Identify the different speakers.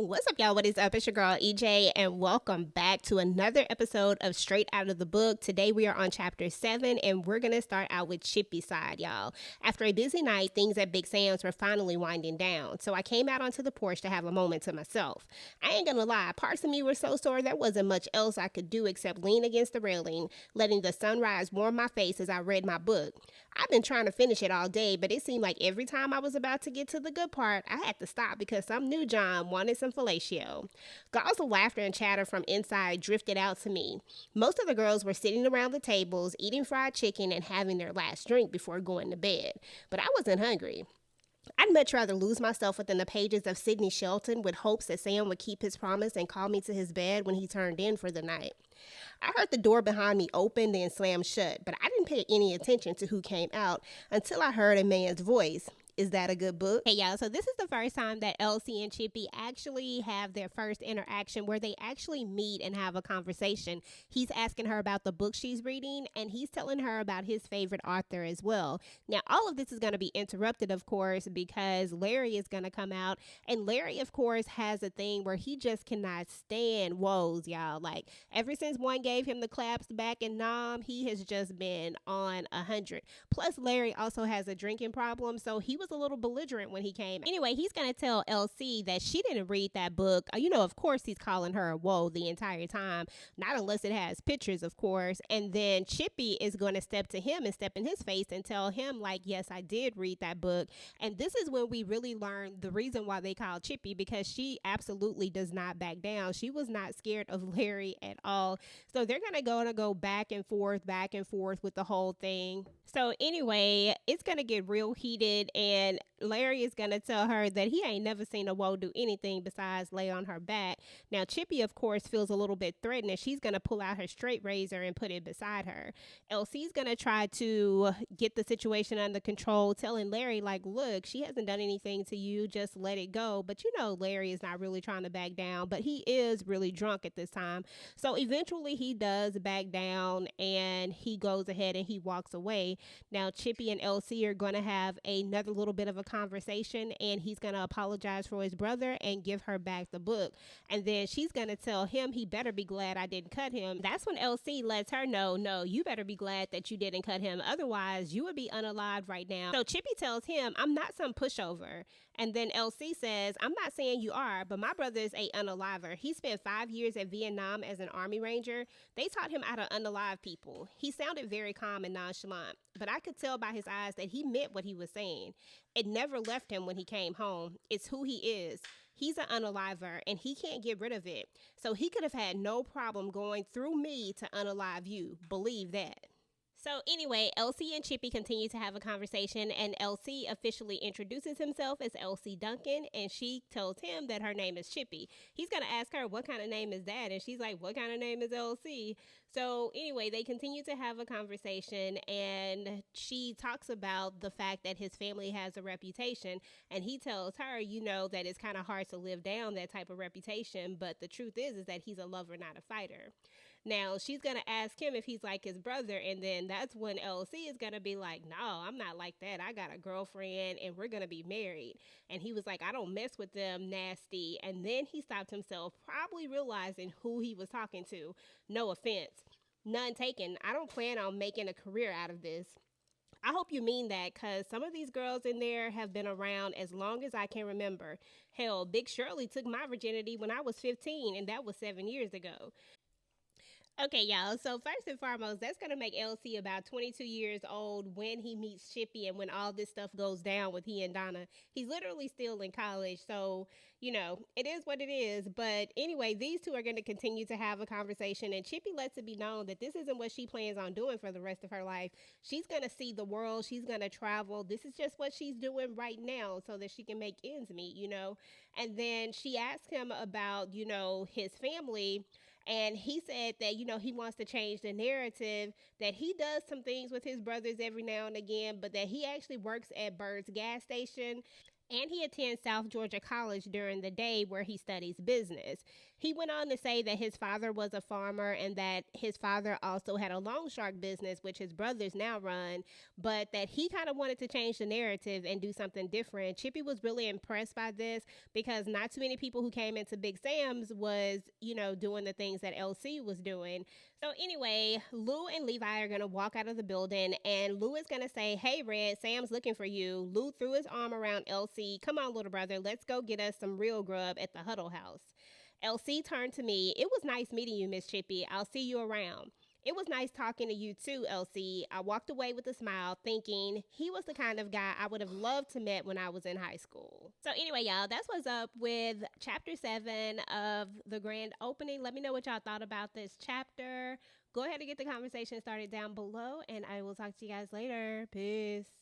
Speaker 1: What's up, y'all? What is up? It's your girl EJ, and welcome back to another episode of Straight Out of the Book. Today we are on chapter 7, and we're gonna start out with Chippy's side, y'all. After a busy night, things at Big Sam's were finally winding down, so I came out onto the porch to have a moment to myself. I ain't gonna lie, parts of me were so sore there wasn't much else I could do except lean against the railing, letting the sunrise warm my face as I read my book. I've been trying to finish it all day, but it seemed like every time I was about to get to the good part, I had to stop because some new John wanted some fellatio. Gauls of laughter and chatter from inside drifted out to me. Most of the girls were sitting around the tables, eating fried chicken and having their last drink before going to bed. But I wasn't hungry. I'd much rather lose myself within the pages of Sidney Shelton with hopes that Sam would keep his promise and call me to his bed when he turned in for the night. I heard the door behind me open then slam shut, but I didn't pay any attention to who came out until I heard a man's voice. Is that a good book? Hey, y'all, so this is the first time that Elsie and Chippy actually have their first interaction where they actually meet and have a conversation. He's asking her about the book she's reading, and he's telling her about his favorite author as well. Now, all of this is going to be interrupted, of course, because Larry is going to come out, and Larry, of course, has a thing where he just cannot stand woes, y'all. Like, ever since one gave him the claps back in Nam, he has just been on 100. Plus, Larry also has a drinking problem, so he was a little belligerent when he came. Anyway, he's going to tell LC that she didn't read that book. Of course, he's calling her a whoa the entire time, not unless it has pictures, of course. And then Chippy is going to step to him and step in his face and tell him, like, yes, I did read that book. And this is when we really learn the reason why they call Chippy, because she absolutely does not back down. She was not scared of Larry at all. So they're going to go back and forth with the whole thing. So anyway, it's going to get real heated, and Larry is going to tell her that he ain't never seen a woe do anything besides lay on her back. Now, Chippy, of course, feels a little bit threatened, and she's going to pull out her straight razor and put it beside her. Elsie's going to try to get the situation under control, telling Larry, like, look, she hasn't done anything to you, just let it go. But Larry is not really trying to back down, but he is really drunk at this time. So eventually he does back down, and he goes ahead and he walks away. Now, Chippy and Elsie are going to have another little bit of a conversation, and he's going to apologize for his brother and give her back the book. And then she's going to tell him he better be glad I didn't cut him. That's when Elsie lets her know, no, you better be glad that you didn't cut him. Otherwise, you would be unalived right now. So Chippy tells him, I'm not some pushover. And then LC says, I'm not saying you are, but my brother is a unaliver. He spent 5 years at Vietnam as an army ranger. They taught him how to unalive people. He sounded very calm and nonchalant, but I could tell by his eyes that he meant what he was saying. It never left him when he came home. It's who he is. He's an unaliver, and he can't get rid of it. So he could have had no problem going through me to unalive you. Believe that. So anyway, Elsie and Chippy continue to have a conversation, and Elsie officially introduces himself as Elsie Duncan, and she tells him that her name is Chippy. He's going to ask her, what kind of name is that? And she's like, what kind of name is Elsie? So anyway, they continue to have a conversation, and she talks about the fact that his family has a reputation, and he tells her, that it's kind of hard to live down that type of reputation, but the truth is that he's a lover, not a fighter. Now, she's going to ask him if he's like his brother, and then that's when LC is going to be like, no, I'm not like that. I got a girlfriend, and we're going to be married. And he was like, I don't mess with them, nasty. And then he stopped himself, probably realizing who he was talking to. No offense. None taken. I don't plan on making a career out of this. I hope you mean that, because some of these girls in there have been around as long as I can remember. Hell, Big Shirley took my virginity when I was 15, and that was 7 years ago. Okay, y'all. So first and foremost, that's going to make LC about 22 years old when he meets Chippy and when all this stuff goes down with he and Donna. He's literally still in college. So, it is what it is. But anyway, these two are going to continue to have a conversation. And Chippy lets it be known that this isn't what she plans on doing for the rest of her life. She's going to see the world. She's going to travel. This is just what she's doing right now so that she can make ends meet. And then she asked him about, his family. And he said that, he wants to change the narrative, that he does some things with his brothers every now and again, but that he actually works at Bird's gas station. and he attends South Georgia College during the day where he studies business. He went on to say that his father was a farmer and that his father also had a loan shark business, which his brothers now run, but that he kind of wanted to change the narrative and do something different. Chippy was really impressed by this because not too many people who came into Big Sam's was, doing the things that LC was doing. So anyway, Lou and Levi are going to walk out of the building and Lou is going to say, "Hey, Red, Sam's looking for you." Lou threw his arm around LC. "Come on, little brother, let's go get us some real grub at the Huddle House." LC turned to me. "It was nice meeting you, Miss Chippy. I'll see you around." "It was nice talking to you too, LC." I walked away with a smile thinking he was the kind of guy I would have loved to met when I was in high school. So anyway, y'all, that's what's up with chapter 7 of the grand opening. Let me know what y'all thought about this chapter. Go ahead and get the conversation started down below, and I will talk to you guys later. Peace.